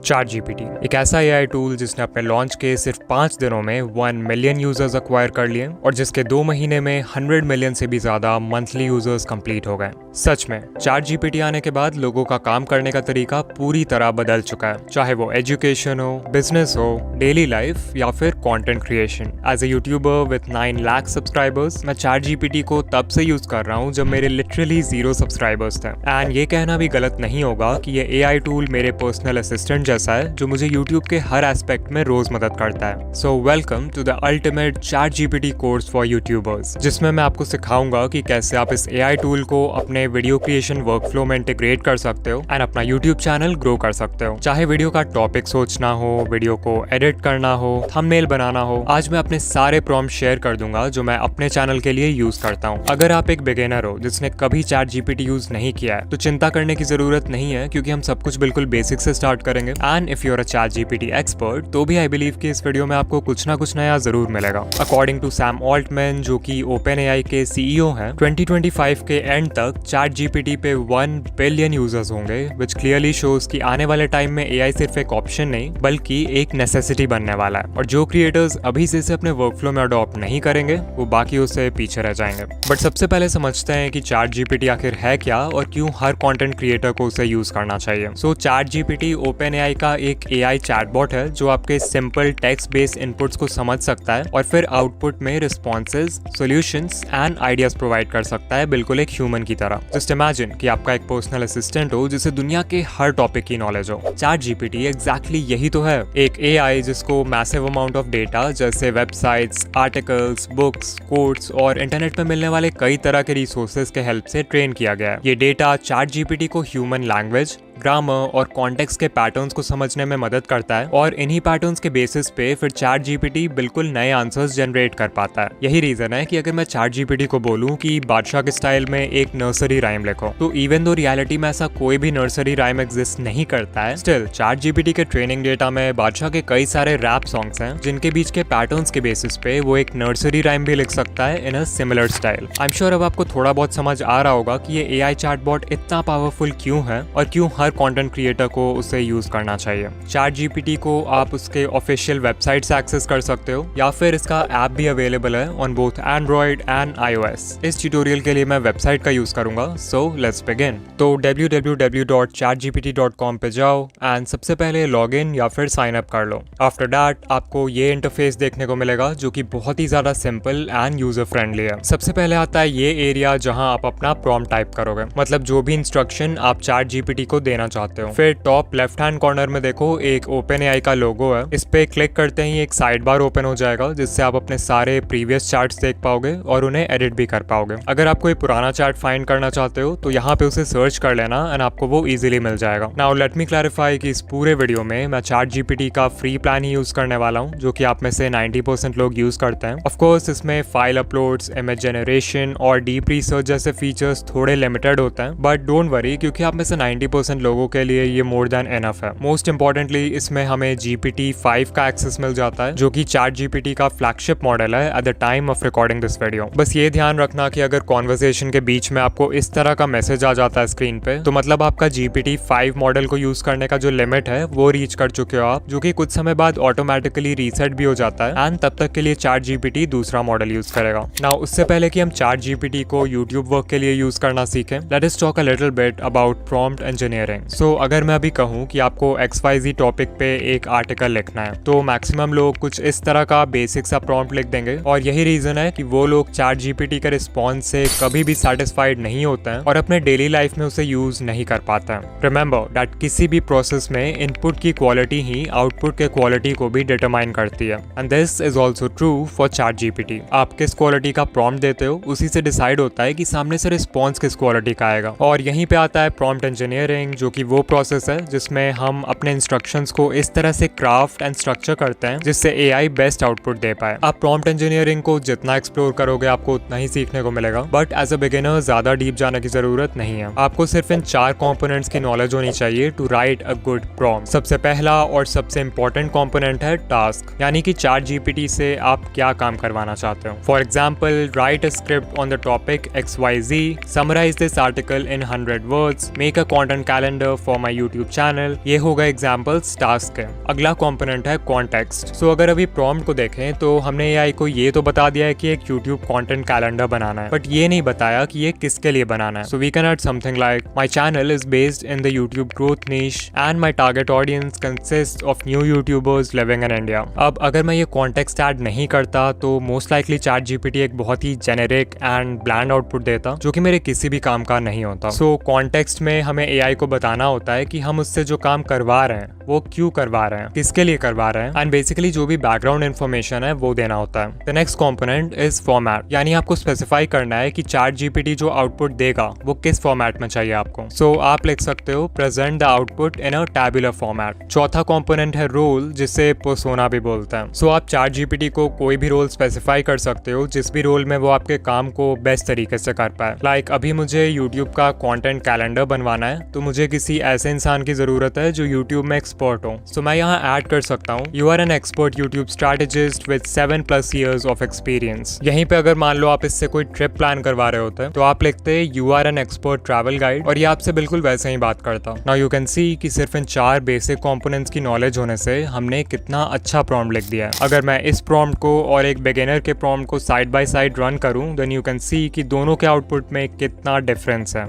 Chat GPT एक ऐसा AI tool जिसने अपने लॉन्च के सिर्फ 5 दिनों में 1 मिलियन यूजर्स अक्वायर कर लिए और जिसके 2 महीने में 100 मिलियन से भी ज्यादा मंथली यूजर्स कंप्लीट हो गए। सच में चैट जीपीटी आने के बाद लोगों का काम करने का तरीका पूरी तरह बदल चुका है, चाहे वो एजुकेशन हो, बिजनेस हो, डेली लाइफ या फिर content creation. As a YouTuber with 9 lakh subscribers मैं चैट जीपीटी को तब से यूज कर रहा हूँ जब मेरे लिटरली 0 सब्सक्राइबर्स थे। एंड ये कहना भी गलत नहीं होगा कि ये एआई टूल मेरे पर्सनल असिस्टेंट जैसा है जो मुझे YouTube के हर एस्पेक्ट में रोज मदद करता है। So welcome to the ultimate ChatGPT course for YouTubers, जिसमें मैं आपको सिखाऊंगा कि कैसे आप इस एआई टूल को अपने वीडियो क्रिएशन वर्कफ्लो में इंटीग्रेट कर सकते हो एंड अपना YouTube चैनल ग्रो कर सकते हो। चाहे वीडियो का टॉपिक सोचना हो, वीडियो को एडिट करना हो, थंबनेल बनाना हो, आज मैं अपने सारे प्रॉम्प्ट शेयर कर दूंगा जो मैं अपने चैनल के लिए यूज करता हूँ। अगर आप एक बिगिनर हो जिसने कभी चैट जीपीटी यूज नहीं किया है तो चिंता करने की जरूरत नहीं है, क्योंकि हम सब कुछ बिल्कुल बेसिक से स्टार्ट करेंगे। And if you are a ChatGPT expert तो भी आई बिलीव कि इस वीडियो में आपको कुछ ना कुछ नया जरूर मिलेगा। अकॉर्डिंग टू सैम ऑल्टमैन, जो कि ओपन एआई के सीईओ हैं, 2025 के एंड तक चैट जीपीटी पे 1 बिलियन यूजर्स होंगे, विच क्लियरली शोज कि आने वाले टाइम में एआई सिर्फ एक ऑप्शन नहीं बल्कि एक नेसेसिटी बनने वाला है। और जो क्रिएटर्स अभी से इसे अपने वर्कफ्लो में अडॉप्ट नहीं करेंगे वो बाकी उससे पीछे रह जाएंगे। बट सबसे पहले समझते हैं कि चैट जीपीटी आखिर है क्या और क्यों हर कंटेंट क्रिएटर को उसे यूज करना चाहिए। सो चैट जीपीटी ओपन एआई का एक एआई चैटबॉट है जो आपके सिंपल टेक्स्ट बेस्ड इनपुट्स को समझ सकता है और फिर आउटपुट में responses, solutions and ideas provide कर सकता है, बिल्कुल एक ह्यूमन की तरह। जस्ट इमेजिन कि आपका एक पर्सनल असिस्टेंट हो जिसे दुनिया के हर टॉपिक की नॉलेज हो। चैट जीपीटी एग्जैक्टली यही तो है, एक एआई जिसको मैसिव अमाउंट ऑफ डेटा जैसे वेबसाइट्स, आर्टिकल्स, बुक्स, कोड्स और इंटरनेट पर मिलने वाले कई तरह के रिसोर्सेज के हेल्प से ट्रेन किया गया है। ये डेटा चैट जीपीटी को ह्यूमन लैंग्वेज, ग्रामर और कॉन्टेक्स्ट के पैटर्न्स को समझने में मदद करता है और इन्हीं पैटर्न्स के बेसिस पे फिर चैट जीपीटी बिल्कुल नए आंसर्स जनरेट कर पाता है। यही रीजन है कि अगर मैं चैट जीपीटी को बोलूं कि बादशाह के स्टाइल में एक नर्सरी राइम लिखो, तो इवन दो रियलिटी में ऐसा कोई भी नर्सरी राइम एग्जिस्ट नहीं करता है, स्टिल चैट जीपीटी के ट्रेनिंग डेटा में बादशाह के कई सारे रैप सॉन्ग्स हैं जिनके बीच के पैटर्न्स के बेसिस पे वो एक नर्सरी राइम भी लिख सकता है in a similar style. I am sure अब आपको थोड़ा बहुत समझ आ रहा होगा कि ये एआई चैटबॉट इतना पावरफुल क्यों है और क्यों हर कंटेंट क्रिएटर को उसे यूज करना चाहिए। चैट जीपीटी को आप उसके ऑफिशियल वेबसाइट से एक्सेस कर सकते हो या फिर इसका ऐप भी अवेलेबल है on both Android and iOS। इस ट्यूटोरियल के लिए मैं वेबसाइट का यूज करूंगा, सो लेट्स बिगिन। तो www.chatgpt.com पे जाओ एंड सबसे पहले लॉग इन या फिर साइन अप कर लो। आफ्टर दैट आपको ये इंटरफेस देखने को मिलेगा जो कि बहुत ही ज्यादा सिंपल एंड यूजर फ्रेंडली है। सबसे पहले आता है ये एरिया जहां आप अपना प्रॉम्प्ट टाइप करोगे, मतलब जो भी इंस्ट्रक्शन आप चैट जीपीटी को देना चाहते हो। फिर टॉप लेफ्ट हैंड कॉर्नर में देखो एक ओपन एआई का लोगो है, इस पे क्लिक करते ही एक साइड बार ओपन हो जाएगा जिससे आप अपने सारे प्रीवियस चार्ट्स देख पाओगे और उन्हें एडिट भी कर पाओगे। अगर आप कोई पुराना चार्ट फाइंड करना चाहते हो तो यहाँ पे उसे सर्च कर लेना एंड आपको वो इजीली मिल जाएगा। नाउ लेट मी क्लैरिफाई कि इस पूरे वीडियो में मैं चैट जीपीटी का फ्री प्लान ही यूज करने वाला हूँ, जो कि आप में से 90% लोग यूज करते हैं। ऑफ कोर्स इसमें फाइल अपलोड्स, इमेज जनरेशन और डीप रिसर्च जैसे फीचर्स थोड़े लिमिटेड होते हैं, बट डोंट वरी क्योंकि आप में से 90% लोगों के लिए ये मोर देन एनफ है। मोस्ट इंपॉर्टेंटली इसमें हमें GPT-5 का एक्सेस मिल जाता है, जो कि चैट जीपीटी का फ्लैगशिप मॉडल है at the time of recording this video. बस ये ध्यान रखना कि अगर कॉन्वर्सेशन के बीच में आपको इस तरह का मैसेज आ जाता है स्क्रीन पे, तो मतलब आपका GPT-5 मॉडल को यूज करने का जो लिमिट है वो रीच कर चुके हो आप, जो कि कुछ समय बाद ऑटोमेटिकली रीसेट भी हो जाता है एंड तब तक के लिए चैट जीपीटी दूसरा मॉडल यूज करेगा। नाउ उससे पहले कि हम चैट जीपीटी को यूट्यूब वर्क के लिए यूज करना सीखें, let us talk a little bit about prompt engineering. So अगर मैं अभी कहूँ कि आपको XYZ टॉपिक पे एक आर्टिकल लिखना है तो मैक्सिमम लोग कुछ इस तरह का बेसिक सा प्रॉम्प्ट लिख देंगे और यही रीजन है कि वो लोग चैट जीपीटी के रिस्पॉन्स से कभी भी सेटिस्फाइड नहीं होते हैं और अपने डेली लाइफ में उसे यूज नहीं कर पाते हैं। रिमेंबर दैट किसी भी प्रोसेस में इनपुट की क्वालिटी ही आउटपुट के क्वालिटी को भी डिटरमाइन करती है and this is also true for chat GPT. आप किस क्वालिटी का प्रॉम्प्ट देते हो उसी से डिसाइड होता है कि सामने से रिस्पॉन्स किस क्वालिटी का आएगा। और यहीं पे आता है प्रॉम्प्ट इंजीनियरिंग, जो कि वो प्रोसेस है जिसमें हम अपने इंस्ट्रक्शंस को इस तरह से क्राफ्ट एंड स्ट्रक्चर करते हैं जिससे एआई बेस्ट आउटपुट दे पाए। आप प्रॉम्प्ट इंजीनियरिंग को जितना एक्सप्लोर करोगे आपको उतना ही सीखने को मिलेगा, बट एज अ बिगिनर ज्यादा डीप जाने की जरूरत नहीं है। आपको सिर्फ इन 4 कंपोनेंट्स की नॉलेज होनी चाहिए to write a good prompt. सबसे पहला और सबसे इंपॉर्टेंट कंपोनेंट है टास्क, यानी कि चैट जीपीटी से आप क्या काम करवाना चाहते हो। For example, write a script on the topic XYZ, summarise this article in 100 words, make a content calendar calendar for my YouTube channel. ये होगा एग्जाम्पल्स टास्क के। अगला कॉम्पोनेंट है कॉन्टेक्स्ट। सो अगर अभी प्रॉम्प्ट को देखें तो हमने एआई को ये तो बता दिया है कि एक यूट्यूब कंटेंट कैलेंडर बनाना है, बट ये नहीं बताया कि ये किसके लिए बनाना है। So we can add something like my channel is based in the YouTube growth niche and my target audience consist of new YouTubers living in India. अब अगर मैं ये कॉन्टेक्स्ट ऐड नहीं करता तो मोस्ट लाइकली चैट जीपीटी एक बहुत ही generic and bland output देता जो कि मेरे किसी भी काम का नहीं होता। सो कॉन्टेक्स्ट में हमें एआई को बताना होता है कि हम उससे जो काम करवा रहे हैं वो क्यों करवा रहे हैं, किसके लिए करवा रहे हैं, एंड बेसिकली जो भी बैकग्राउंड इन्फॉर्मेशन है वो देना होता है। The next component is format, यानी आपको स्पेसिफाई करना है कि चैट जीपीटी जो आउटपुट देगा वो किस फॉर्मेट में चाहिए आपको। सो आप लिख सकते हो present the output in a tabular format. चौथा कॉम्पोनेंट है रोल, जिसे पर्सोना भी बोलते हैं। सो आप चैट जीपीटी को कोई भी रोल स्पेसिफाई कर सकते हो जिस भी रोल में वो आपके काम को बेस्ट तरीके से कर पाए। लाइक अभी मुझे यूट्यूब का कंटेंट कैलेंडर बनवाना है तो मुझे किसी ऐसे इंसान की जरूरत है जो यूट्यूब में एक्सपर्ट हो। सो मैं यहाँ ऐड कर सकता हूँ you are an expert YouTube strategist with 7+ years of experience. यहीं पे अगर मान लो आप इससे कोई ट्रिप प्लान करवा रहे होते हैं तो आप लिखते हैं you are an expert travel guide, और ये आपसे बिल्कुल वैसे ही बात करता। नाउ यू कैन सी कि सिर्फ इन 4 बेसिक कंपोनेंट्स की नॉलेज होने से हमने कितना अच्छा प्रॉम्प्ट लिख दिया है। अगर मैं इस प्रॉम्प्ट को और एक बिगिनर के प्रॉम्प्ट को साइड बाय साइड रन करूं देन यू कैन सी कि दोनों के आउटपुट में कितना डिफरेंस है।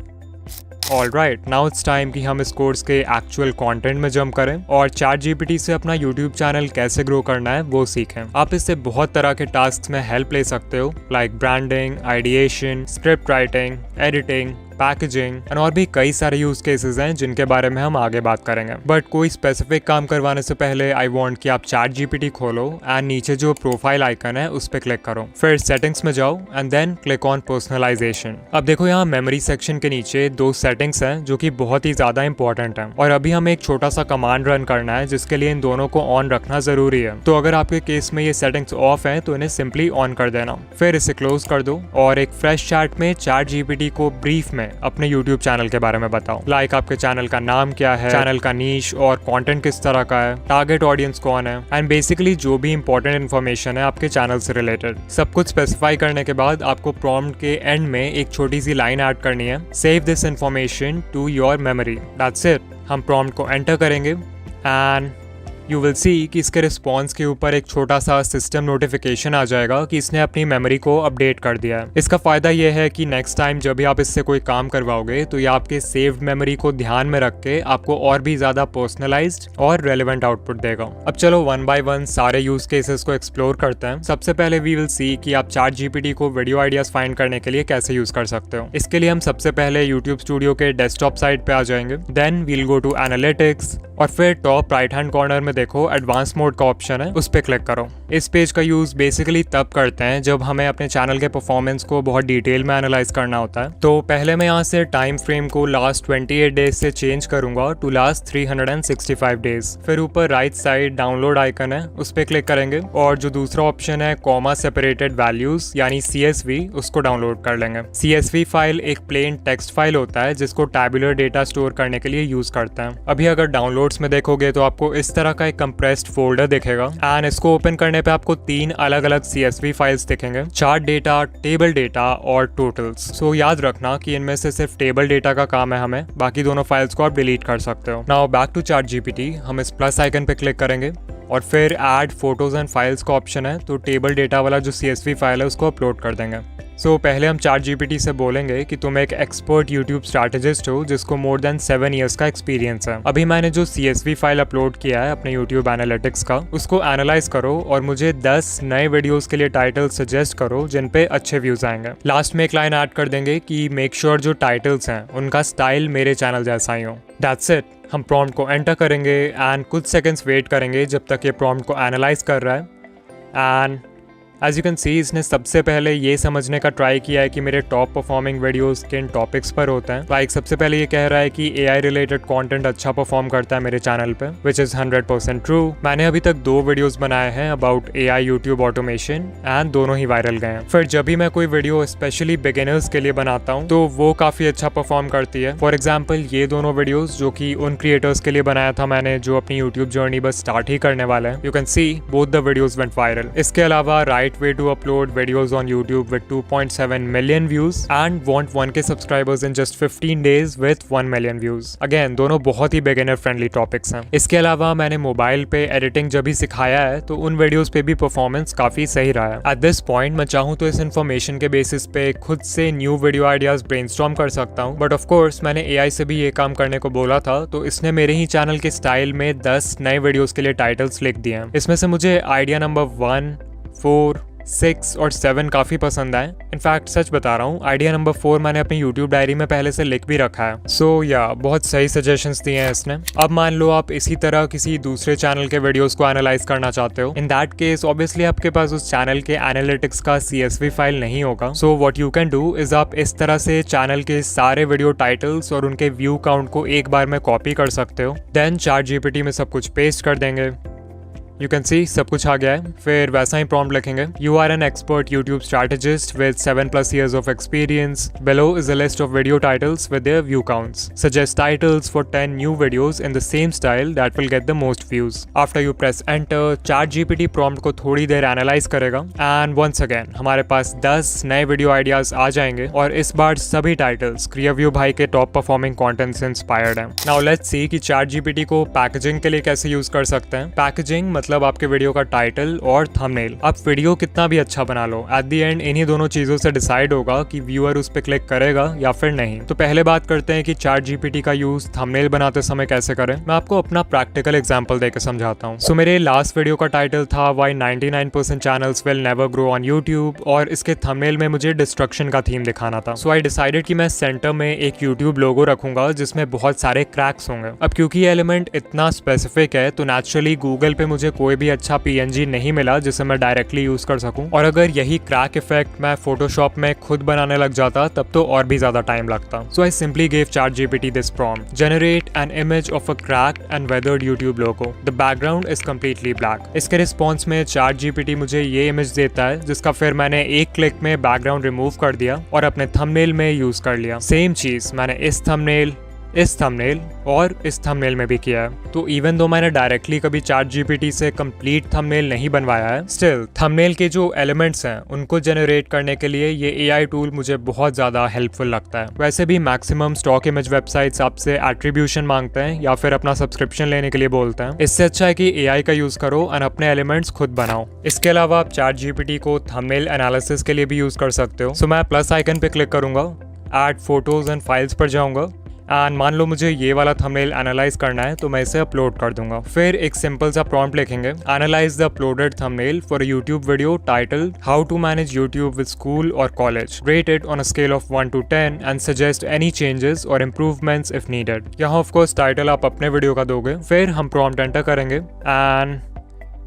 ऑलराइट, नाउ इट्स टाइम कि हम इस कोर्स के एक्चुअल कंटेंट में जंप करें और चैट जीपीटी से अपना यूट्यूब चैनल कैसे ग्रो करना है वो सीखें। आप इससे बहुत तरह के टास्क में हेल्प ले सकते हो like branding, ideation, script writing, editing, packaging and और भी कई सारे यूज केसेस हैं जिनके बारे में हम आगे बात करेंगे। बट कोई स्पेसिफिक काम करवाने से पहले आई वांट कि आप चैट जीपीटी खोलो एंड नीचे जो प्रोफाइल आइकन है उस पर क्लिक करो, फिर सेटिंग्स में जाओ and then click on personalisation. अब देखो यहाँ मेमोरी सेक्शन के नीचे 2 सेटिंग्स हैं जो कि बहुत ही ज्यादा इंपॉर्टेंट है, और अभी हमें एक छोटा सा कमांड रन करना है जिसके लिए इन दोनों को ऑन रखना जरूरी है। तो अगर आपके केस में ये सेटिंग्स ऑफ है तो इन्हें सिंपली ऑन कर देना, फिर इसे क्लोज कर दो और एक फ्रेश चैट में चैट जीपीटी को ब्रीफ में अपने यूट्यूब चैनल के बारे में बताओ। लाइक आपके चैनल का नाम क्या है, चैनल का नीश और कंटेंट किस तरह का है, टारगेट ऑडियंस कौन है, एंड बेसिकली जो भी इंपॉर्टेंट इन्फॉर्मेशन है आपके चैनल से रिलेटेड। सब कुछ स्पेसिफाई करने के बाद आपको प्रॉम्प्ट के एंड में एक छोटी सी लाइन ऐड करनी है, save this information to your memory. That's it. हम प्रॉम्प्ट को एंटर करेंगे एंड यू विल सी कि इसके रिस्पॉन्स के ऊपर एक छोटा सा सिस्टम नोटिफिकेशन आ जाएगा कि इसने अपनी मेमोरी को अपडेट कर दिया है। इसका फायदा यह है कि नेक्स्ट टाइम जब भी आप इससे कोई काम करवाओगे तो ये आपके सेव्ड मेमोरी को ध्यान में रख के आपको और भी ज्यादा पर्सनलाइज्ड और रेलेवेंट आउटपुट देगा। अब चलो 1 by 1 सारे यूज केसेस को एक्सप्लोर करते हैं। सबसे पहले वी विल सी कि आप चैट जीपीटी को वीडियो आइडियाज फाइंड करने के लिए कैसे यूज कर सकते हो। इसके लिए हम सबसे पहले यूट्यूब स्टूडियो के डेस्कटॉप साइट पे आ जाएंगे, then we'll go to analytics और फिर टॉप राइट हैंड कॉर्नर में देखो एडवांस मोड का ऑप्शन है, उस पर क्लिक करो। इस पेज का यूज बेसिकली तब करते हैं जब हमें अपने चैनल के परफॉर्मेंस को बहुत डिटेल में एनालाइज करना होता है। तो पहले मैं यहाँ से टाइम फ्रेम को लास्ट 28 डेज से चेंज करूंगा टू लास्ट 365 डेज। फिर ऊपर राइट साइड डाउनलोड आइकन है, उस पर क्लिक करेंगे और जो दूसरा ऑप्शन है कॉमा सेपरेटेड वैल्यूज यानी CSV, उसको डाउनलोड कर लेंगे। CSV फाइल एक प्लेन टेक्स्ट फाइल होता है जिसको टैबुलर डेटा स्टोर करने के लिए यूज करते हैं। अभी अगर डाउनलोड्स में देखोगे तो आपको इस तरह का एक कंप्रेस्ड फोल्डर दिखेगा एंड इसको ओपन करने पे आपको 3 अलग अलग CSV फाइल्स दिखेंगे, चार्ट डेटा, टेबल डेटा और टोटल्स। सो याद रखना कि इनमें से सिर्फ टेबल डेटा का काम है हमें, बाकी दोनों फाइल्स को आप डिलीट कर सकते हो। Now back to ChatGPT, हम इस प्लस आइकन पे क्लिक करेंगे और फिर ऐड फोटोज एंड फाइल्स का ऑप्शन है, तो टेबल डेटा वाला जो CSV फाइल है उसको अपलोड कर देंगे। सो पहले हम चैट जीपीटी से बोलेंगे कि तुम एक एक्सपर्ट यूट्यूब स्ट्रैटेजिस्ट हो जिसको मोर देन 7 years का एक्सपीरियंस है। अभी मैंने जो CSV फाइल अपलोड किया है अपने यूट्यूब एनालिटिक्स का, उसको एनालाइज करो और मुझे 10 नए वीडियोस के लिए टाइटल सजेस्ट करो जिन पे अच्छे व्यूज आएंगे। लास्ट में एक लाइन ऐड कर देंगे कि मेक श्योर जो टाइटल्स हैं उनका स्टाइल मेरे चैनल जैसा ही हो। That's it. हम प्रॉम्प्ट को एंटर करेंगे एंड कुछ सेकंड्स वेट करेंगे जब तक ये प्रॉम्प्ट को एनालाइज कर रहा है। And as you can see इसने सबसे पहले ये समझने का ट्राई किया है कि मेरे टॉप परफॉर्मिंग वीडियोस किन टॉपिक्स पर होते हैं। लाइक सबसे पहले ये कह रहा है कि AI रिलेटेड कंटेंट अच्छा परफॉर्म करता है मेरे चैनल पे, विच इज 100% ट्रू। मैंने अभी तक 2 वीडियोस बनाए हैं about AI YouTube automation and दोनों ही वायरल गए हैं। फिर जब भी मैं कोई वीडियो स्पेशली बिगिनर्स के लिए बनाता हूँ तो वो काफी अच्छा परफॉर्म करती है। फॉर एग्जाम्पल ये दोनों वीडियोज जो कि उन क्रिएटर्स के लिए बनाया था मैंने जो अपनी यूट्यूब जर्नी बस स्टार्ट ही करने वाले हैं, you can C both the videos went viral. इसके अलावा right right way to upload videos on YouTube with 2.7 million views and want 1k subscribers in just 15 days with 1 million views. Again, दोनों बहुत ही beginner friendly topics हैं. इसके अलावा मैंने mobile पे editing जब भी सिखाया है तो उन वीडियोस पे भी परफॉर्मेंस काफी सही रहा है. एट दिस पॉइंट मैं चाहूँ तो इस इन्फॉर्मेशन के बेसिस पे खुद से न्यू वीडियो आइडियाज ब्रेनस्टॉर्म कर सकता हूँ, बट ऑफ कोर्स मैंने AI से भी ये काम करने को बोला था, तो इसने मेरे ही चैनल के स्टाइल में 10 नए वीडियोस के लिए टाइटल्स लिख दिए हैं. इसमें से मुझे आइडिया नंबर 1, 4, 6 और 7 काफी पसंद आए. इनफैक्ट सच बता रहा हूँ, आइडिया नंबर 4 मैंने अपनी यूट्यूब डायरी में पहले से लिख भी रखा है. सो बहुत सही सजेशंस दिए हैं इसने. अब मान लो आप इसी तरह किसी दूसरे चैनल के वीडियोस को एनालाइज करना चाहते हो. इन दैट केस ऑब्वियसली आपके पास उस चैनल के एनालिटिक्स का CSV फाइल नहीं होगा. So what you can do is आप इस तरह से चैनल के सारे वीडियो टाइटल्स और उनके व्यू काउंट को एक बार में कॉपी कर सकते हो. देन ChatGPT में सब कुछ पेस्ट कर देंगे. You can see सब कुछ आ गया है. फिर वैसा ही prompt लिखेंगे. You are an expert YouTube strategist with 7+ years of experience. Below is a list of video titles with their view counts. Suggest titles for 10 new videos in the same style that will get the most views. After you press enter, ChatGPT prompt को थोड़ी देर analyse करेगा and once again हमारे पास 10 नए video ideas आ जाएंगे और इस बार सभी titles क्रियाव्यू भाई के टॉप परफॉर्मिंग कंटेंट से इंस्पायर्ड हैं. Now let's see कि ChatGPT को पैकेजिंग के लिए कैसे यूज कर सकते हैं. पैकेजिंग मतलब आपके वीडियो का टाइटल और थंबनेल. आप वीडियो कितना भी अच्छा बना लो, एट द एंड इन्हीं दोनों चीजों से डिसाइड होगा कि व्यूअर उस पर क्लिक करेगा या फिर नहीं. तो पहले बात करते हैं कि ChatGPT का यूज थंबनेल बनाते समय कैसे करें. मैं आपको अपना प्रैक्टिकल एग्जांपल देकर समझाता हूँ. सो मेरे लास्ट वीडियो का टाइटल था why 99% channels will never grow on YouTube और इसके थंबनेल में मुझे डिस्ट्रक्शन का थीम दिखाना था. सो आई डिसाइडेड कि मैं सेंटर में एक यूट्यूब लोगो रखूंगा जिसमें बहुत सारे क्रैक्स होंगे. अब क्योंकि ये एलिमेंट इतना स्पेसिफिक है तो नेचुरली गूगल पे मुझे कोई भी अच्छा PNG नहीं मिला जिसे मैं डायरेक्टली यूज कर सकूं. और अगर यही क्रैक इफेक्ट मैं फोटोशॉप में खुद बनाने लग जाता तब तो और भी ज्यादा टाइम लगता. So I simply gave ChatGPT this prompt. Generate an image of a cracked and weathered YouTube logo. The background is completely black. इसके रिस्पॉन्स में ChatGPT मुझे ये इमेज देता है जिसका फिर मैंने एक क्लिक में बैकग्राउंड रिमूव कर दिया और अपने थंबनेल में यूज कर लिया. सेम चीज मैंने इस थंबनेल और इस थंबनेल में भी किया है. तो इवन दो मैंने डायरेक्टली कभी ChatGPT से कंप्लीट थंबनेल नहीं बनवाया है, स्टिल थंबनेल के जो एलिमेंट्स हैं उनको जनरेट करने के लिए ये AI टूल मुझे बहुत ज्यादा हेल्पफुल लगता है. वैसे भी मैक्सिमम स्टॉक इमेज वेबसाइट्स आपसे एट्रीब्यूशन मांगते हैं या फिर अपना सब्सक्रिप्शन लेने के लिए बोलते हैं. इससे अच्छा है कि AI का यूज करो और अपने एलिमेंट्स खुद बनाओ. इसके अलावा आप ChatGPT को थंबनेल एनालिसिस के लिए भी यूज कर सकते हो. सो मैं प्लस आइकन पे क्लिक करूंगा, ऐड फोटोज एंड फाइल्स पर जाऊंगा एंड मान लो मुझे ये वाला थंबनेल एनालाइज करना है तो मैं इसे अपलोड कर दूंगा. फिर एक सिंपल सा प्रॉम्प्ट लिखेंगे. Analyze the uploaded thumbnail for a YouTube video title how to manage YouTube with school और college. Rate it on a scale of 1 to 10 and suggest any changes और इम्प्रूवमेंट्स इफ नीडेड. यहाँ of course title आप अपने video का दोगे. फिर हम prompt enter करेंगे एंड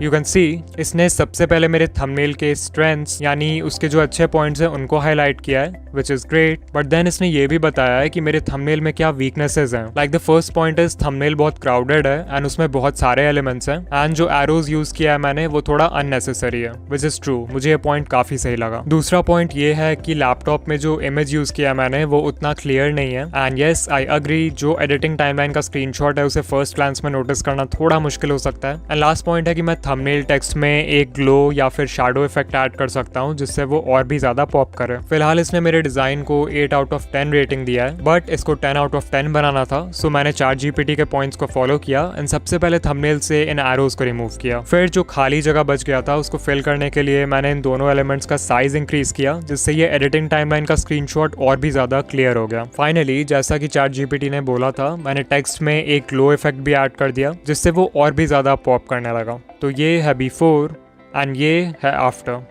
यू कैन सी इसने सबसे पहले मेरे थंबनेल के स्ट्रेंथ्स यानी उसके जो अच्छे पॉइंट्स हैं उनको हाईलाइट किया है, which is great. But then इसने ये भी बताया है कि मेरे थंबनेल में क्या वीकनेसेस हैं. Like the first point is thumbnail बहुत क्राउडेड है एंड उसमें बहुत सारे एलिमेंट्स हैं एंड जो एरोज यूज किया है मैंने वो थोड़ा अननेसेसरी है, विच इज ट्रू. मुझे ये पॉइंट काफी सही लगा. दूसरा पॉइंट ये है कि लैपटॉप में जो इमेज यूज किया मैंने वो उतना क्लियर नहीं है एंड येस आई अग्री जो एडिटिंग टाइमलाइन का स्क्रीनशॉट है उसे फर्स्ट ग्लांस में नोटिस करना थोड़ा मुश्किल हो सकता है. एंड लास्ट पॉइंट है कि मैं थंबनेल टेक्स्ट में एक ग्लो या फिर शैडो इफेक्ट ऐड कर सकता हूँ जिससे वो और भी ज्यादा पॉप करे. फिलहाल इसने मेरे डिजाइन को 8 out of 10 रेटिंग दिया है, बट इसको 10 out of 10 बनाना था. सो मैंने ChatGPT के पॉइंट्स को फॉलो किया एंड सबसे पहले थंबनेल से इन एरोज को रिमूव किया. फिर जो खाली जगह बच गया था उसको फिल करने के लिए मैंने इन दोनों एलिमेंट्स का साइज इंक्रीज किया जिससे ये एडिटिंग टाइमलाइन का स्क्रीनशॉट और भी ज्यादा क्लियर हो गया. फाइनली जैसा कि ChatGPT ने बोला था मैंने टेक्स्ट में एक ग्लो इफेक्ट भी ऐड कर दिया जिससे वो और भी ज्यादा पॉप करने लगा. तो ये है बिफोर एंड ये है आफ्टर.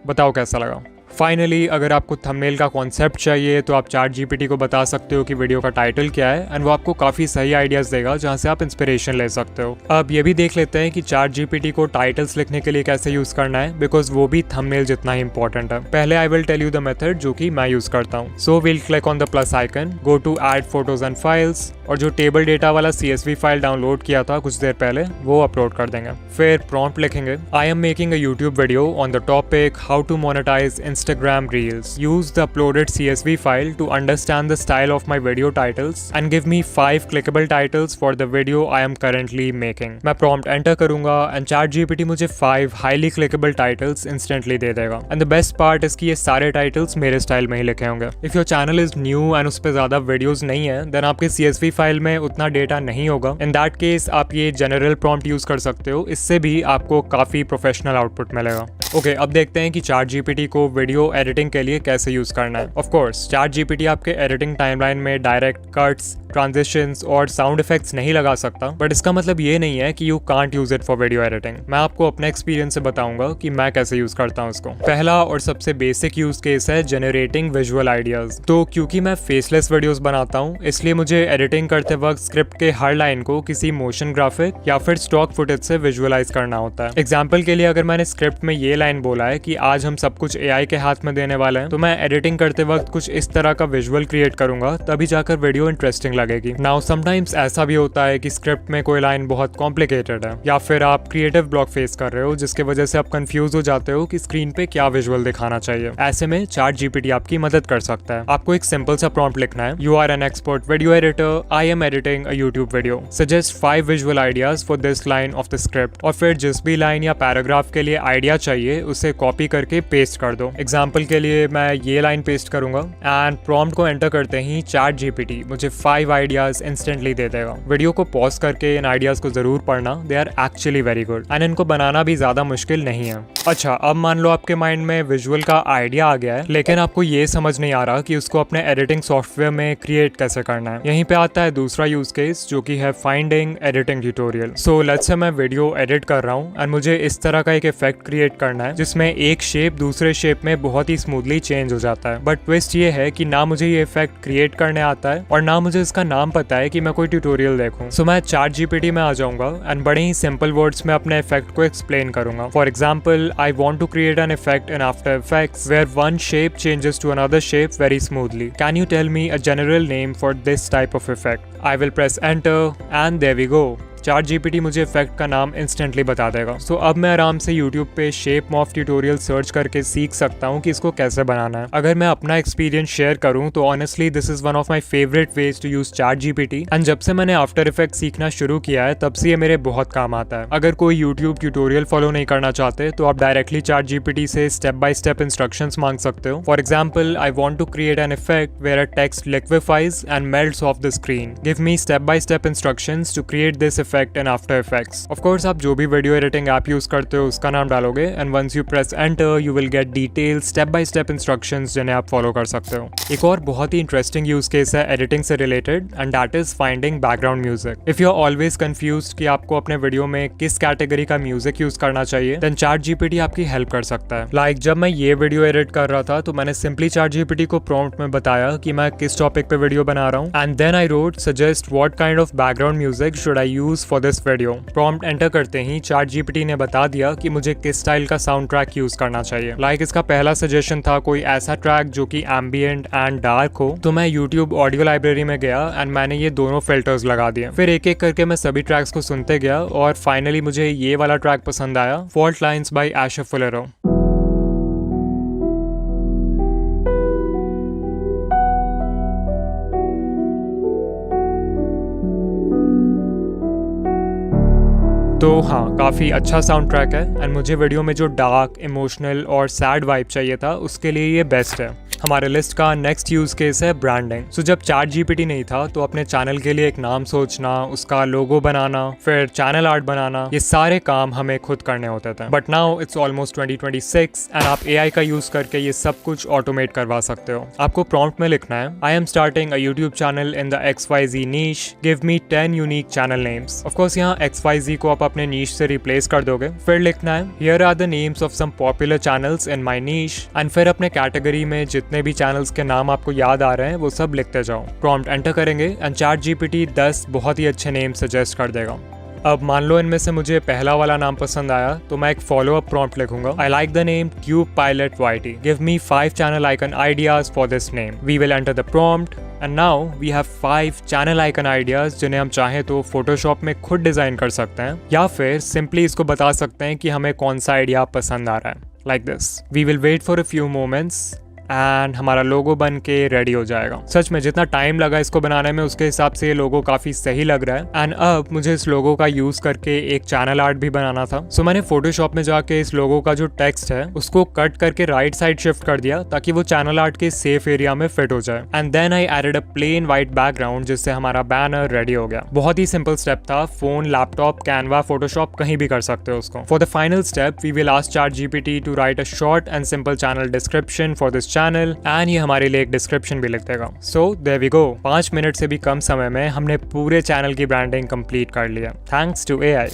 बताओ कैसा लगा. फाइनली अगर आपको थंबनेल का कॉन्सेप्ट चाहिए तो आप ChatGPT को बता सकते हो कि वीडियो का टाइटल क्या है एंड वो आपको काफ़ी सही आइडियाज़ देगा जहाँ से आप इंस्पिरेशन ले सकते हो. अब ये भी देख लेते हैं कि ChatGPT को टाइटल्स लिखने के लिए कैसे यूज़ करना है, बिकॉज वो भी थंबनेल जितना ही इंपॉर्टेंट है. पहले I will tell you the method जो कि मैं यूज़ करता हूँ. So will click on the plus icon, go to add photos and files और जो टेबल डेटा वाला CSV फाइल डाउनलोड किया था कुछ देर पहले वो अपलोड कर देंगे. फिर प्रॉम्प्ट लिखेंगे. I am making a YouTube video on the topic how to monetize Instagram Reels. Use the uploaded CSV file to understand the style of my video titles and give me 5 clickable titles for the video I am currently making. मैं prompt enter करूंगा and ChatGPT मुझे 5 highly clickable titles instantly दे देगा. And the best part is कि ये सारे titles मेरे style में ही लिखे होंगे. If your channel is new and उस पे ज़्यादा वीडियोस नहीं है, then आपके CSV फाइल में उतना डेटा नहीं होगा. In that case आप ये जनरल prompt यूज कर सकते हो. इससे भी आपको काफ़ी प्रोफेशनल आउटपुट मिलेगा. ओके, अब देखते हैं कि ChatGPT को वीडियो एडिटिंग के लिए कैसे यूज करना है. ऑफ कोर्स ChatGPT आपके एडिटिंग टाइमलाइन में डायरेक्ट कट्स, ट्रांजिशंस और साउंड इफेक्ट्स नहीं लगा सकता, बट इसका मतलब ये नहीं है कि you can't use it for video editing. मैं आपको अपने एक्सपीरियंस से बताऊंगा कि मैं कैसे यूज करता हूँ इसको. पहला और सबसे बेसिक यूज केस है जनरेटिंग विजुअल आइडियाज. तो क्योंकि मैं फेसलेस वीडियोस बनाता हूँ, इसलिए मुझे एडिटिंग करते वक्त स्क्रिप्ट के हर लाइन को किसी मोशन ग्राफिक या फिर स्टॉक फुटेज से विजुअलाइज करना होता है. एग्जाम्पल के लिए अगर मैंने स्क्रिप्ट में ये लाइन बोला है कि आज हम सब कुछ AI के हाथ में देने वाले हैं, तो मैं एडिटिंग करते वक्त कुछ इस तरह का विजुअल क्रिएट करूंगा, तभी जाकर वीडियो इंटरेस्टिंग लगेगी. नाउ समटाइम्स ऐसा भी होता है कि स्क्रिप्ट में कोई लाइन बहुत कॉम्प्लिकेटेड है या फिर आप क्रिएटिव ब्लॉक फेस कर रहे हो, जिसके वजह से आप कंफ्यूज हो जाते हो कि स्क्रीन पे क्या विजुअल दिखाना चाहिए. ऐसे में ChatGPT आपकी मदद कर सकता है. आपको एक सिंपल सा प्रॉम्प्ट लिखना है. You are an expert video editor, I am editing a YouTube video, suggest 5 visual ideas for this line of the script. और फिर जिस भी लाइन या पैराग्राफ के लिए आइडिया चाहिए उसे कॉपी करके पेस्ट कर दो. एग्जाम्पल के लिए मैं ये लाइन पेस्ट करूंगा एंड प्रॉम्प्ट को एंटर करते ही ChatGPT मुझे 5 आइडियाज इंस्टेंटली दे देगा. वीडियो को पॉज करके इन आइडियाज को जरूर पढ़ना. They are actually very good and इनको बनाना भी ज्यादा मुश्किल नहीं है. अच्छा, अब मान लो आपके माइंड में विजुअल का आइडिया आ गया है, लेकिन आपको ये समझ नहीं आ रहा कि उसको अपने एडिटिंग सॉफ्टवेयर में क्रिएट कैसे करना है. यहीं पे आता है दूसरा यूज केस, जो कि है finding editing tutorial. So let's say मैं वीडियो एडिट कर रहा हूँ एंड मुझे इस तरह का एक इफेक्ट क्रिएट करना है जिसमें एक शेप दूसरे शेप में बहुत ही स्मूथली चेंज हो जाता है. बट ट्विस्ट ये है कि ना मुझे ये इफेक्ट क्रिएट करने आता है और ना मुझे इसका नाम पता है कि मैं कोई ट्यूटोरियल देखूं. सो मैं ChatGPT में आ जाऊंगा एंड बड़े ही सिंपल वर्ड्स में अपने इफेक्ट को एक्सप्लेन करूंगा. For example, I want to create an effect in After Effects where one shape changes to another shape very smoothly. Can you tell me a general name for this type of effect? I will press enter and there we go. ChatGPT मुझे effect का नाम instantly बता देगा. सो अब मैं आराम से YouTube पे शेप मॉर्फ ट्यूटोरियल सर्च करके सीख सकता हूँ कि इसको कैसे बनाना है. अगर मैं अपना एक्सपीरियंस शेयर करूँ तो honestly this is one of my favourite ways to use ChatGPT and जब से मैंने आफ्टर इफेक्ट सीखना शुरू किया है तब से ये मेरे बहुत काम आता है. अगर कोई YouTube ट्यूटोरियल फॉलो नहीं करना चाहते तो आप डायरेक्टली ChatGPT से स्टेप बाय स्टेप इंस्ट्रक्शंस मांग सकते हो. For example, I want to create an effect where a text liquifies and melts off the screen. Give me step by step instructions to create this effect in After Effect. Of course, आप जो भी video editing app use करते हो उसका नाम डालोगे and once you press enter you will get detail step by step instructions जिन्हें आप फॉलो कर सकते हो. एक और बहुत ही इंटरेस्टिंग यूज केस है एडिटिंग से related and that is finding background music. If you are always confused कि आपको अपने वीडियो में किस कैटेगरी का म्यूजिक यूज करना चाहिए, देन ChatGPT आपकी हेल्प कर सकता है. लाइक जब मैं ये वीडियो एडिट कर रहा था तो मैंने सिंपली ChatGPT को प्रॉम्प्ट में बताया कि मैं किस टॉपिक पे वीडियो बना रहा हूँ and then I wrote suggest what kind of background music should I use for this video. Prompt enter करते ही ChatGPT ने बता दिया कि मुझे किस स्टाइल का साउंड ट्रैक यूज करना चाहिए. लाइक इसका पहला सजेशन था कोई ऐसा ट्रैक जो कि एम्बिएंट एंड डार्क हो. तो मैं YouTube ऑडियो लाइब्रेरी में गया एंड मैंने ये दोनों फिल्टर्स लगा दिए. फिर एक एक करके मैं सभी ट्रैक्स को सुनते गया और फाइनली मुझे ये वाला ट्रैक पसंद आया, फॉल्ट लाइन्स बाय एशर फुलेरो. तो हाँ, काफ़ी अच्छा साउंड ट्रैक है एंड मुझे वीडियो में जो डार्क, इमोशनल और सैड वाइब चाहिए था उसके लिए ये बेस्ट है. हमारे लिस्ट का नेक्स्ट यूज केस है ब्रांडिंग. सो जब ChatGPT नहीं था तो अपने चैनल के लिए एक नाम सोचना, उसका लोगो बनाना, फिर चैनल आर्ट बनाना, ये सारे काम हमें खुद करने होते थे. But now it's almost 2026 and आप AI का यूज करके ये सब कुछ ऑटोमेट करवा सकते हो. आपको प्रॉम्प्ट में लिखना है, I am starting a YouTube channel in the XYZ niche, give me 10 unique channel names. Of course यहाँ XYZ को आप अपने नीश से रिप्लेस कर दोगे. फिर लिखना है, here are the names of some popular channels in my niche and फिर अपने कैटेगरी में जितने भी चैनल्स के नाम आपको याद आ रहे हैं वो सब लिखते जाओ. प्रॉम्प्ट एंटर करेंगे एंड ChatGPT 10 बहुत ही अच्छे नेम सजेस्ट कर देगा. अब मान लो इनमें से मुझे पहला वाला नाम पसंद आया तो मैं एक फॉलो अप प्रॉम्प्ट लिखूंगा. I like the name Tube Pilot YT. Give me 5 channel icon ideas for this name. We will enter the prompt and now we have 5 channel icon ideas जिन्हें हम चाहे तो फोटोशॉप में खुद design कर सकते हैं या फिर सिंपली इसको बता सकते हैं कि हमें कौन सा आइडिया पसंद आ रहा है. like this. We will wait for a few moments and हमारा लोगो बन के रेडी हो जाएगा। सच में जितना टाइम लगा इसको बनाने में उसके हिसाब से ये लोगो काफी सही लग रहा है। एंड अब मुझे इस लोगो का यूज करके एक चैनल आर्ट भी बनाना था। सो मैंने फोटोशॉप में जाके इस लोगो का जो टेक्स्ट है उसको कट करके राइट साइड शिफ्ट कर दिया ताकि वो चैनल आर्ट के सेफ एरिया में फिट हो जाए। And then I added a plain white background जिससे हमारा बैनर रेडी हो गया। बहुत ही सिंपल स्टेप था। फोन, लैपटॉप, कैनवा, फोटोशॉप कहीं भी कर सकते हो उसको। For the final step we will ask ChatGPT to write a short and simple channel description for this channel and ये हमारे लिए एक डिस्क्रिप्शन भी लिख देगा। सो देयर वी गो। 5 मिनट से भी कम समय में हमने पूरे चैनल की ब्रांडिंग कंप्लीट कर लिया थैंक्स टू AI।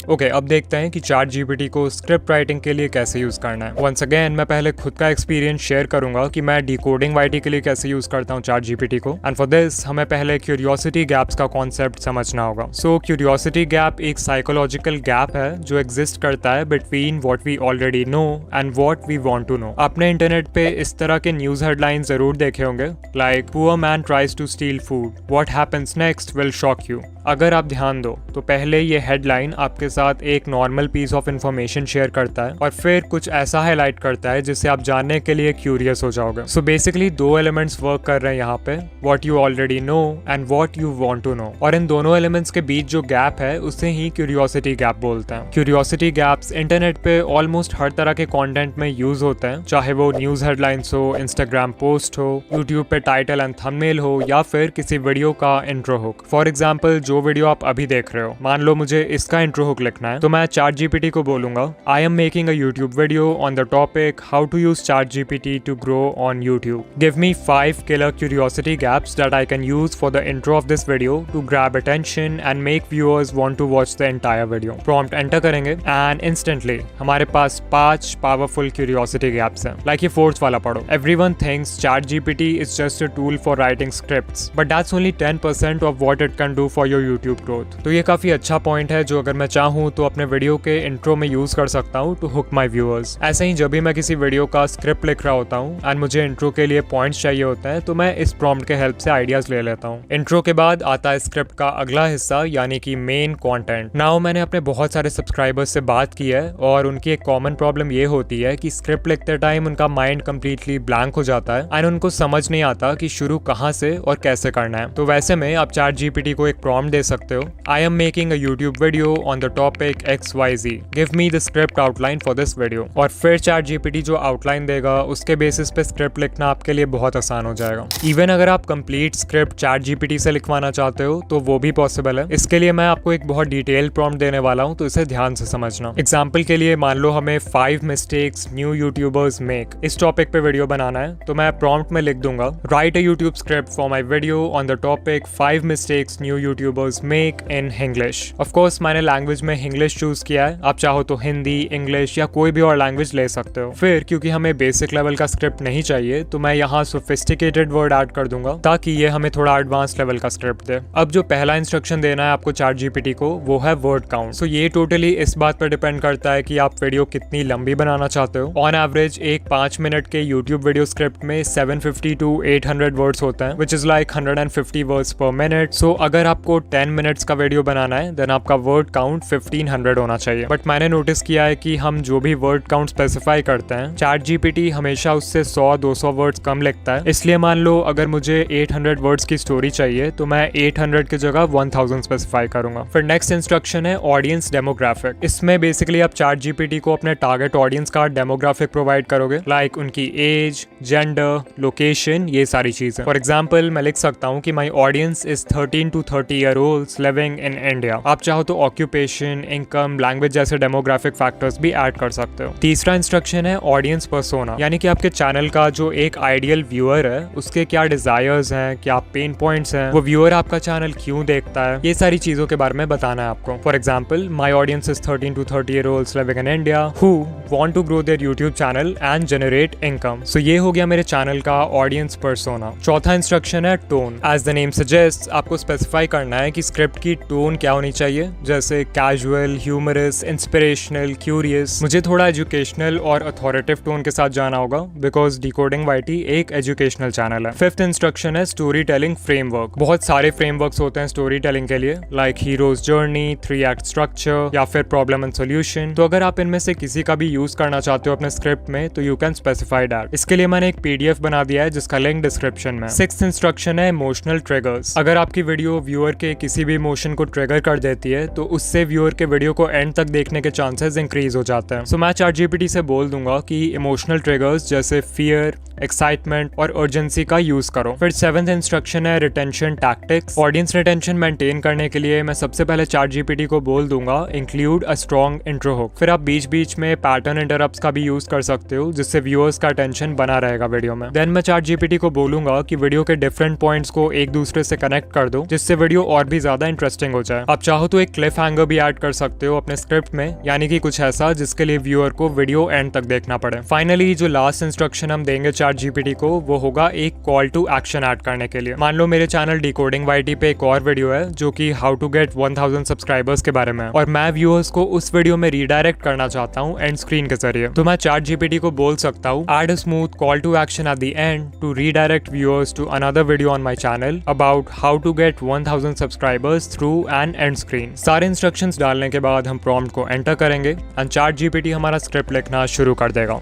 ओके, अब देखते हैं कि ChatGPT को स्क्रिप्ट राइटिंग के लिए कैसे यूज करना है। वंस अगेन मैं पहले खुद का एक्सपीरियंस शेयर करूंगा कि मैं डिकोडिंग वाइटी के लिए कैसे यूज करता हूँ ChatGPT को। एंड फॉर दिस हमें पहले क्यूरियोसिटी गैप्स का कॉन्सेप्ट समझना होगा। सो क्यूरियोसिटी गैप एक साइकोलॉजिकल गैप है जो एग्जिस्ट करता है between what we already know and what we want to know. आपने इंटरनेट पे इस तरह के न्यूज हेडलाइन जरूर देखे होंगे, like poor man tries to steal food, what happens next will shock you. अगर आप ध्यान दो तो पहले ये हेडलाइन आपके साथ एक normal piece of information share करता है और फिर कुछ ऐसा हाईलाइट करता है जिससे आप जानने के लिए क्यूरियस हो जाओगे। सो बेसिकली 2 एलिमेंट्स वर्क कर रहे हैं यहाँ पे, what you already know and what you want to know. और इन दोनों एलिमेंट्स के बीच जो गैप है उसे ही क्यूरियोसिटी गैप बोलते हैं। क्यूरियोसिटी गैप्स इंटरनेट पे ऑलमोस्ट हर तरह के कंटेंट में यूज होते हैं, चाहे वो न्यूज हेडलाइंस हो, इंस्टाग्राम पोस्ट हो, यूट्यूब पे टाइटल एंड थंबनेल हो या फिर किसी वीडियो का इंट्रो हुक। फॉर एग्जाम्पल जो वीडियो आप अभी देख रहे हो, मान लो मुझे इसका इंट्रो हुक लिखना है तो मैं ChatGPT को बोलूंगा I am making a YouTube video on the topic how to use ChatGPT to grow on YouTube. Give me 5 killer curiosity gaps that I can use for the intro of this video to grab attention and make viewers want to watch the entire video। Prompt enter करेंगे and instantly हमारे पास 5 powerful curiosity gaps हैं। Like ये 4th वाला पढ़ो, everyone thinks ChatGPT is just a tool for writing scripts but that's only 10% of what it can do for your YouTube growth. तो ये काफी अच्छा पॉइंट है जो अगर मैं चाहूँ तो अपने वीडियो के इंट्रो में यूज कर सकता हूँ टू हुक माय व्यूअर्स। ऐसे ही जब भी मैं किसी वीडियो का स्क्रिप्ट लिख रहा होता हूँ एंड मुझे इंट्रो के लिए पॉइंट्स चाहिए होते हैं तो मैं इस प्रॉम्प्ट के हेल्प से आइडियाज ले लेता हूँ। इंट्रो के बाद आता है स्क्रिप्ट का अगला हिस्सा यानी कि मेन कंटेंट। नाउ मैंने अपने बहुत सारे सब्सक्राइबर्स से बात की है और उनकी एक कॉमन प्रॉब्लम ये होती है कि स्क्रिप्ट लिखते टाइम उनका माइंड कंप्लीटली ब्लैंक हो जाता है एंड उनको समझ नहीं आता कि शुरू कहाँ से और कैसे करना है। तो वैसे में आप ChatGPT को एक प्रॉम्प्ट दे सकते हो, आई am making a YouTube video on the topic XYZ, give me the script outline for this video. और फिर ChatGPT जो आउटलाइन देगा उसके बेसिस पे स्क्रिप्ट लिखना आपके लिए बहुत आसान हो जाएगा। इवन अगर आप कंप्लीट स्क्रिप्ट ChatGPT से लिखवाना चाहते हो तो वो भी पॉसिबल है। इसके लिए मैं आपको एक बहुत डिटेल प्रॉम्प्ट देने वाला हूँ तो इसे ध्यान से समझना। एग्जाम्पल के लिए मान लो हमें 5 मिस्टेक्स न्यू यूट्यूबर्स मेक, इस टॉपिक पे वीडियो बनाना है तो मैं प्रॉम्प्ट में लिख दूंगा right a YouTube script for my video on the topic 5 mistakes new YouTubers make in English. Of course मैंने लैंग्वेज में इंग्लिश चूज किया है, आप चाहो तो हिंदी, इंग्लिश या कोई भी और लैंग्वेज ले सकते हो। फिर क्योंकि हमें बेसिक लेवल का स्क्रिप्ट नहीं चाहिए तो मैं यहाँ सोफिस्टिकेटेड वर्ड ऐड कर दूंगा ताकि ये हमें थोड़ा एडवांस लेवल का स्क्रिप्ट दे। अब जो पहला इंस्ट्रक्शन देना है आपको ChatGPT को वो है वर्ड काउंट। सो ये टोटली इस बात पर डिपेंड करता है कि आप वीडियो कितनी लंबी बनाना चाहते हो। ऑन एवरेज एक 5 मिनट के यूट्यूब वीडियो स्क्रिप्ट में 750 to 800 वर्ड्स होते हैं which is like 150 words per minute. So अगर आपको 10 मिनट्स का वीडियो बनाना है देन आपका वर्ड काउंट 1500 होना चाहिए। बट मैंने नोटिस किया है कि हम जो भी वर्ड काउंट स्पेसिफाई करते हैं ChatGPT हमेशा उससे 100-200 वर्ड्स कम लिखता है। इसलिए मान लो अगर मुझे 800 वर्ड्स की स्टोरी चाहिए तो मैं 800 की जगह 1000 स्पेसिफाई करूंगा। फिर नेक्स्ट इंस्ट्रक्शन है ऑडियंस डेमोग्राफिक। इसमें बेसिकली आप ChatGPT को अपने टारगेट ऑडियंस का डेमोग्राफिक प्रोवाइड करोगे, लाइक उनकी एज, जेंडर, लोकेशन, ये सारी चीजें। फॉर एग्जाम्पल मैं लिख सकता हूँ कि माई audience is 13 to 30 year olds living in India. आप चाहो तो ऑक्यूपेशन, इनकम, लैंग्वेज जैसे डेमोग्राफिक फैक्टर्स भी ऐड कर सकते हो। तीसरा इंस्ट्रक्शन है ऑडियंस पर्सोना, यानी कि आपके चैनल का जो एक आइडियल व्यूअर है उसके क्या डिजायर्स हैं, क्या पेन पॉइंट्स हैं, वो व्यूअर आपका चैनल क्यों देखता है, ये सारी चीजों के बारे में बताना है आपको। For example my audience is 13 to 30 year olds living in India who want to grow their YouTube channel and generate income. So ये हो गया मेरे चैनल का ऑडियंस पर्सोना। चौथा इंस्ट्रक्शन है tone. As the name suggest आपको specify करना है है कि स्क्रिप्ट की टोन क्या होनी चाहिए, जैसे कैजुअल, ह्यूमरस, इंस्पिरेशनल, क्यूरियस। मुझे थोड़ा एजुकेशनल और अथॉरिटेटिव टोन के साथ जाना होगा बिकॉज डिकोडिंग वाईटी एक एजुकेशनल चैनल है। फिफ्थ इंस्ट्रक्शन है स्टोरी टेलिंग फ्रेमवर्क। बहुत सारे फ्रेमवर्क्स होते हैं स्टोरी टेलिंग के लिए, like heroes journey, 3 act structure या फिर प्रॉब्लम एंड सोल्यूशन। तो अगर आप इनमें से किसी का भी यूज करना चाहते हो अपने स्क्रिप्ट में तो यू कैन स्पेसिफाई दैट। इसके लिए मैंने एक पीडीएफ बना दिया है जिसका लिंक डिस्क्रिप्शन में। सिक्स्थ इंस्ट्रक्शन है इमोशनल ट्रिगर्स। अगर आपकी वीडियो व्यूअर के किसी भी इमोशन को ट्रिगर कर देती है तो उससे व्यूअर के वीडियो को एंड तक देखने के चांसेस इंक्रीज हो जाते हैं। सो मैं ChatGPT से बोल दूंगा कि इमोशनल ट्रिगर्स जैसे फियर, एक्साइटमेंट और अर्जेंसी का यूज करो। फिर सेवंथ इंस्ट्रक्शन है retention tactics. Audience retention maintain करने के लिए मैं सबसे पहले ChatGPT को बोल दूंगा include a strong intro hook. फिर आप बीच बीच में पैटर्न इंटरप्ट्स का भी यूज कर सकते हो जिससे व्यूअर्स का अटेंशन बना रहेगा वीडियो में। देन मैं ChatGPT को बोलूंगा कि वीडियो के डिफरेंट पॉइंट्स को एक दूसरे से कनेक्ट कर दो जिससे वीडियो और भी ज्यादा इंटरेस्टिंग हो जाए। आप चाहो तो एक क्लिफ हैंगर भी ऐड कर सकते हो अपने स्क्रिप्ट में, यानी कि कुछ ऐसा जिसके लिए व्यूअर को वीडियो एंड तक देखना पड़े। फाइनली जो लास्ट इंस्ट्रक्शन हम देंगे ChatGPT को वो होगा एक कॉल टू एक्शन ऐड करने के लिए। मान लो मेरे चैनल डिकोडिंग वाईटी पे एक और वीडियो है जो कि हाउ टू गेट 1000 सब्सक्राइबर्स के बारे में, और मैं व्यूअर्स को उस वीडियो में रीडायरेक्ट करना चाहता हूँ एंड स्क्रीन के जरिए। तो मैं ChatGPT को बोल सकता हूँ add a smooth call to action at the end to redirect viewers to another video on my channel about how to get 1000 subscribers through an end screen. सारे इंस्ट्रक्शंस डालने के बाद हम प्रॉम्प्ट को एंटर करेंगे एंड ChatGPT हमारा script लिखना शुरू कर देगा।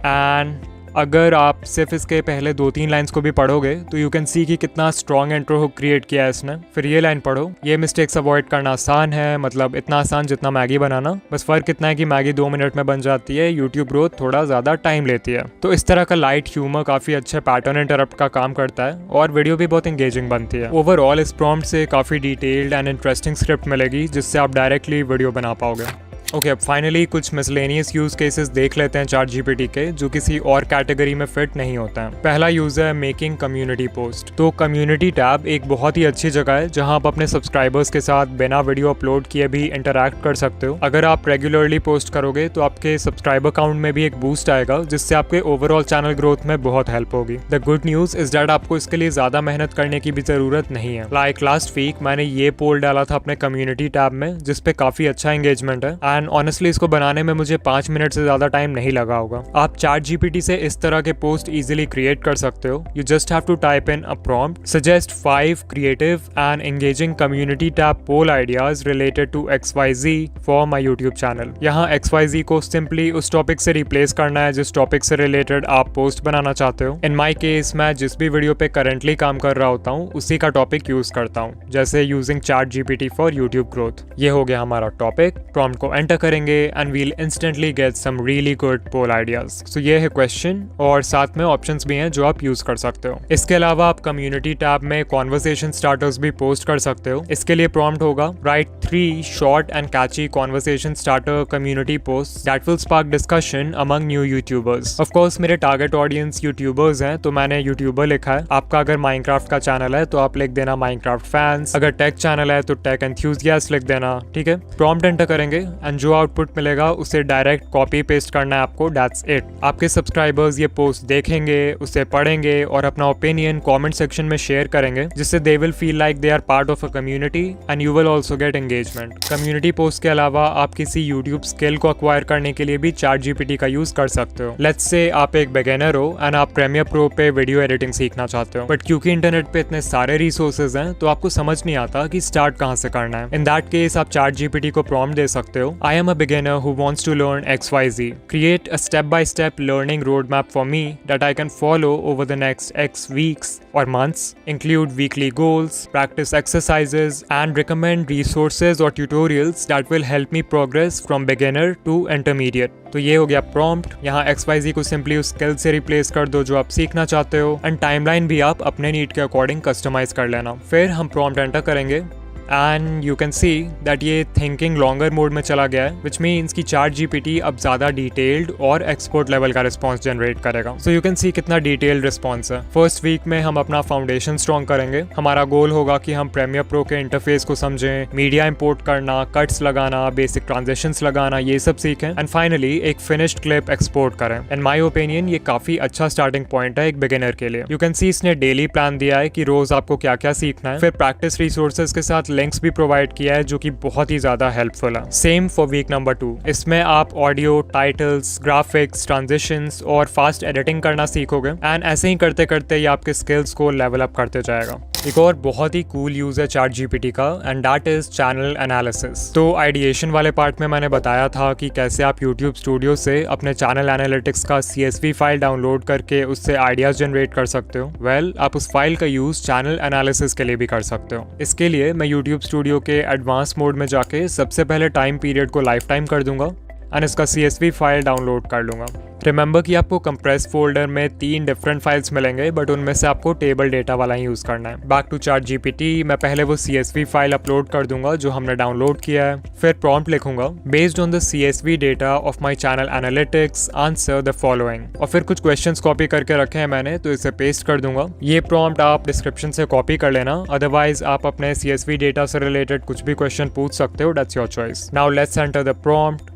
एंड अगर आप सिर्फ इसके पहले 2-3 लाइंस को भी पढ़ोगे तो यू कैन सी कि कितना स्ट्रॉन्ग इंट्रो हुक क्रिएट किया है इसने। फिर ये लाइन पढ़ो, ये मिस्टेक्स अवॉइड करना आसान है, मतलब इतना आसान जितना मैगी बनाना, बस फर्क इतना है कि मैगी 2 मिनट में बन जाती है, यूट्यूब ग्रोथ थोड़ा ज्यादा टाइम लेती है। तो इस तरह का लाइट ह्यूमर काफी अच्छे पैटर्न इंटरप्ट का काम करता है और वीडियो भी बहुत एंगेजिंग बनती है। ओवरऑल इस प्रॉम्प्ट से काफी डिटेल्ड एंड इंटरेस्टिंग स्क्रिप्ट मिलेगी जिससे आप डायरेक्टली वीडियो बना पाओगे। ओके, अब फाइनली कुछ मिसलेनियस यूज केसेस देख लेते हैं ChatGPT के जो किसी और कैटेगरी में फिट नहीं होते हैं। पहला यूज है मेकिंग कम्युनिटी पोस्ट। तो कम्युनिटी टैब एक बहुत ही अच्छी जगह है जहां आप अपने सब्सक्राइबर्स के साथ बिना वीडियो अपलोड किए भी इंटरैक्ट कर सकते हो। अगर आप रेगुलरली पोस्ट करोगे तो आपके सब्सक्राइबर काउंट में भी एक बूस्ट आएगा जिससे आपके ओवरऑल चैनल ग्रोथ में बहुत हेल्प होगी। The good news is that आपको इसके लिए ज्यादा मेहनत करने की भी जरूरत नहीं है। लाइक लास्ट वीक मैंने ये पोल डाला था अपने कम्युनिटी टैब में जिसपे काफी अच्छा एंगेजमेंट है एंड ऑनेस्टली इसको बनाने में मुझे 5 मिनट से ज्यादा टाइम नहीं लगा होगा। आप ChatGPT से इस तरह के पोस्ट इजीली क्रिएट कर सकते हो। You just have to type in a prompt suggest 5 creative and engaging community tab poll ideas related to XYZ for my YouTube channel. यहाँ XYZ को सिंपली उस टॉपिक से रिप्लेस करना है जिस टॉपिक से रिलेटेड आप पोस्ट बनाना चाहते हो। इन माई केस मैं जिस भी वीडियो पे करंटली काम कर रहा होता हूँ उसी का टॉपिक यूज करता हूँ, जैसे using ChatGPT for YouTube growth. ये हो गया हमारा टॉपिक। प्रॉम्प्ट को एंटर करेंगे and we'll instantly get some really good poll ideas. So ये है क्वेश्चन और साथ में ऑप्शंस भी हैं जो आप यूज कर सकते हो। इसके अलावा आप कम्युनिटी टैब में कॉन्वर्सेशन स्टार्टर्स भी पोस्ट कर सकते हो। इसके लिए प्रॉम्प्ट होगा write 3 short and catchy conversation starter community post that will spark discussion among new YouTubers. Of course मेरे टारगेट ऑडियंस यूट्यूबर्स हैं तो मैंने यूट्यूबर लिखा है। आपका अगर माइनक्राफ्ट का चैनल है तो आप लिख देना माइनक्राफ्ट फैंस, अगर टेक चैनल है तो टेक एंथुसियास्ट लिख देना। ठीक है, प्रॉम्प्ट एंटर करेंगे एंड जो आउटपुट मिलेगा उसे डायरेक्ट कॉपी पेस्ट करना है आपको। That's it. आपके सब्सक्राइबर्स ये पोस्ट देखेंगे, उसे पढ़ेंगे और अपना ओपिनियन कमेंट सेक्शन में शेयर करेंगे जिससे they will feel like they are part of a community and you will also get engagement. Community post के अलावा आप किसी यूट्यूब स्किल को अक्वायर करने के लिए भी ChatGPT का यूज कर सकते हो। लेट्स से आप एक बिगिनर हो एंड आप प्रीमियर प्रो पे वीडियो एडिटिंग सीखना चाहते हो, बट क्योंकि इंटरनेट पे इतने सारे रिसोर्सेज हैं तो आपको समझ नहीं आता कि स्टार्ट कहाँ से करना है। इन दैट केस आप ChatGPT को प्रॉम्प्ट दे सकते हो I am a beginner who wants to learn XYZ. Create a step-by-step learning roadmap for me that I can follow over the next X weeks or months. Include weekly goals, practice exercises, and recommend resources or tutorials that will help me progress from beginner to intermediate. तो ये हो गया prompt. यहाँ XYZ को simply उस skill से replace कर दो जो आप सीखना चाहते हो एंड टाइमलाइन भी आप अपने नीड के अकॉर्डिंग कस्टमाइज कर लेना। फिर हम प्रॉम्प्ट एंटर करेंगे and you can see that ये थिंकिंग लॉन्गर मोड में चला गया है, विच मीन्स कि ChatGPT अब ज़्यादा डिटेल्ड और एक्सपर्ट लेवल का रिस्पॉन्स जनरेट करेगा। सो यू कैन सी कितना डिटेल्ड रिस्पॉन्स है। फर्स्ट वीक में हम अपना फाउंडेशन स्ट्रॉन्ग करेंगे। हमारा गोल होगा कि हम प्रीमियर प्रो के इंटरफेस को समझें, मीडिया इंपोर्ट करना, कट्स लगाना, बेसिक ट्रांजिशंस लगाना, ये सब सीखें एंड फाइनली एक फिनिश्ड क्लिप एक्सपोर्ट करें। इन माय ओपिनियन ये काफी अच्छा स्टार्टिंग पॉइंट है एक बिगिनर के लिए। यू कैन सी इसने डेली प्लान दिया है कि रोज आपको क्या क्या सीखना है, फिर प्रैक्टिस रिसोर्सेज के साथ लिंक्स भी प्रोवाइड किया है जो कि बहुत ही ज्यादा हेल्पफुल है। Same for week number 2। इसमें आप ऑडियो, टाइटल्स, ग्राफिक्स, ट्रांजिशंस और फास्ट एडिटिंग करना सीखोगे एंड ऐसे ही करते करते ये आपके स्किल्स को लेवल अप करते जाएगा। एक और बहुत ही कूल यूज है ChatGPT का and that is channel analysis. तो आइडिएशन वाले पार्ट में मैंने बताया था कि कैसे आप YouTube स्टूडियो से अपने चैनल एनालिटिक्स का CSV फाइल डाउनलोड करके उससे आइडियाज जनरेट कर सकते हो। वेल, आप उस फाइल का यूज चैनल एनालिसिस के लिए भी कर सकते हो। इसके लिए मैं YouTube स्टूडियो के एडवांस मोड में जाके सबसे पहले टाइम पीरियड को लाइफ टाइम कर दूंगा एंड इसका CSV फाइल डाउनलोड कर लूंगा। रिमेंबर कि आपको कंप्रेस फोल्डर में 3 डिफरेंट फाइल्स मिलेंगे, बट उनमें से आपको टेबल डेटा वाला ही यूज करना है। बैक टू ChatGPT, मैं पहले वो CSV फाइल अपलोड कर दूंगा जो हमने डाउनलोड किया है, फिर प्रॉम्प्ट लिखूंगा based on the CSV data of my channel analytics, answer the following, और फिर कुछ क्वेश्चंस कॉपी करके रखे हैं मैंने, तो इसे पेस्ट कर दूंगा। ये प्रॉम्प्ट आप डिस्क्रिप्शन से कॉपी कर लेना, अदरवाइज आप अपने CSV डेटा से रिलेटेड कुछ भी क्वेश्चन पूछ सकते हो, that's your choice. Now let's enter the prompt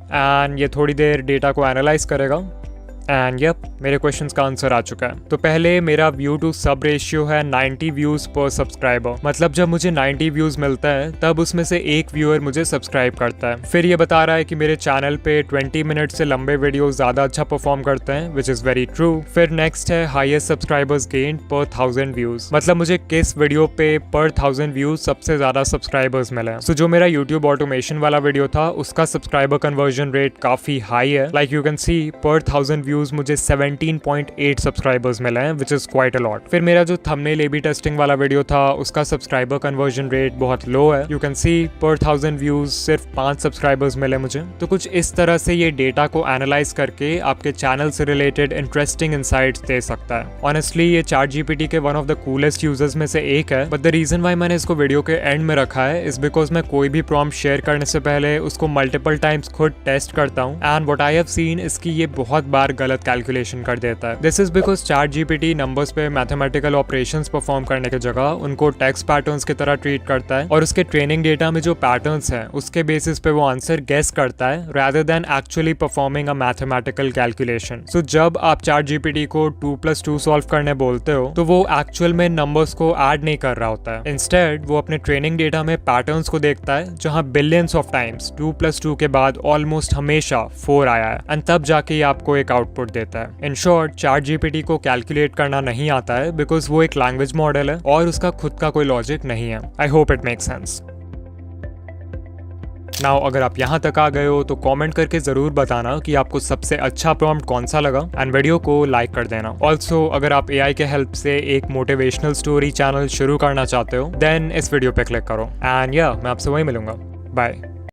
and ये थोड़ी देर डेटा को एनालाइज करेगा एंड यप, मेरे क्वेश्चंस का आंसर आ चुका है। तो पहले मेरा व्यू टू सब रेशियो है 90 व्यूज पर सब्सक्राइबर, मतलब जब मुझे 90 व्यूज मिलता है तब उसमें से एक व्यूअर मुझे सब्सक्राइब करता है। फिर ये बता रहा है कि मेरे चैनल पे 20 मिनट से लंबे वीडियो ज्यादा अच्छा परफॉर्म करते हैं, विच इज वेरी ट्रू। फिर नेक्स्ट है हाईएस्ट सब्सक्राइबर्स गेन पर 1000 व्यूज, मतलब मुझे किस वीडियो पे पर 1000 व्यूज सबसे ज्यादा सब्सक्राइबर्स मिले। सो जो मेरा यूट्यूब ऑटोमेशन वाला वीडियो था उसका सब्सक्राइबर कन्वर्जन रेट काफी हाई है। लाइक यू कैन सी पर 1000 व्यूज मुझे 17.8 सब्सक्राइबर्स मिले हैं, which is quite a lot. फिर मेरा जो थंबनेल A/B टेस्टिंग वाला वीडियो था उसका सब्सक्राइबर कन्वर्जन रेट बहुत लो है। यू कैन सी पर 1000 व्यूज सिर्फ 5 सब्सक्राइबर्स मिले मुझे। तो कुछ इस तरह से ये डेटा को एनालाइज करके आपके चैनल से रिलेटेड इंटरेस्टिंग इनसाइट्स दे सकता है। ऑनेस्टली ये ChatGPT के one of the coolest users में से एक है, बट द रीजन वाई मैंने इसको वीडियो के एंड में रखा है इज बिकॉज मैं कोई भी प्रॉम्प्ट शेयर करने से पहले उसको मल्टीपल टाइम्स खुद टेस्ट करता हूँ and what I have seen इसकी ये बहुत बार गलत कैलकुलेशन कर देता है। This is because ChatGPT numbers पे मैथमेटिकल ऑपरेशंस परफॉर्म करने की जगह उनको टेक्स्ट पैटर्न्स की तरह ट्रीट करता है और उसके ट्रेनिंग डेटा में जो पैटर्न्स हैं उसके बेसिस पे वो आंसर गेस करता है rather than actually performing a mathematical calculation. So जब आप ChatGPT को 2+2 सॉल्व करने बोलते हो तो वो एक्चुअल में नंबर्स को ऐड नहीं कर रहा होता है। इंस्टेड वो अपने ट्रेनिंग डेटा में पैटर्न्स को देखता है जहां बिलियंस ऑफ टाइम्स 2+2 के बाद ऑलमोस्ट हमेशा 4 आया है एंड तब जाके आपको एक आउटपुट देता है। इन शॉर्ट ChatGPT को कैलकुलेट करना नहीं आता है बिकॉज वो एक लैंग्वेज मॉडल है और उसका खुद का कोई लॉजिक नहीं है। I hope it makes sense. Now अगर आप यहाँ तक आ गए हो तो कमेंट करके जरूर बताना कि आपको सबसे अच्छा प्रॉम्प्ट कौन सा लगा एंड वीडियो को लाइक कर देना। ऑल्सो अगर आप AI के हेल्प से एक मोटिवेशनल स्टोरी चैनल शुरू करना चाहते हो देन इस वीडियो पे क्लिक करो एंड या मैं आपसे वहीं मिलूंगा। बाय।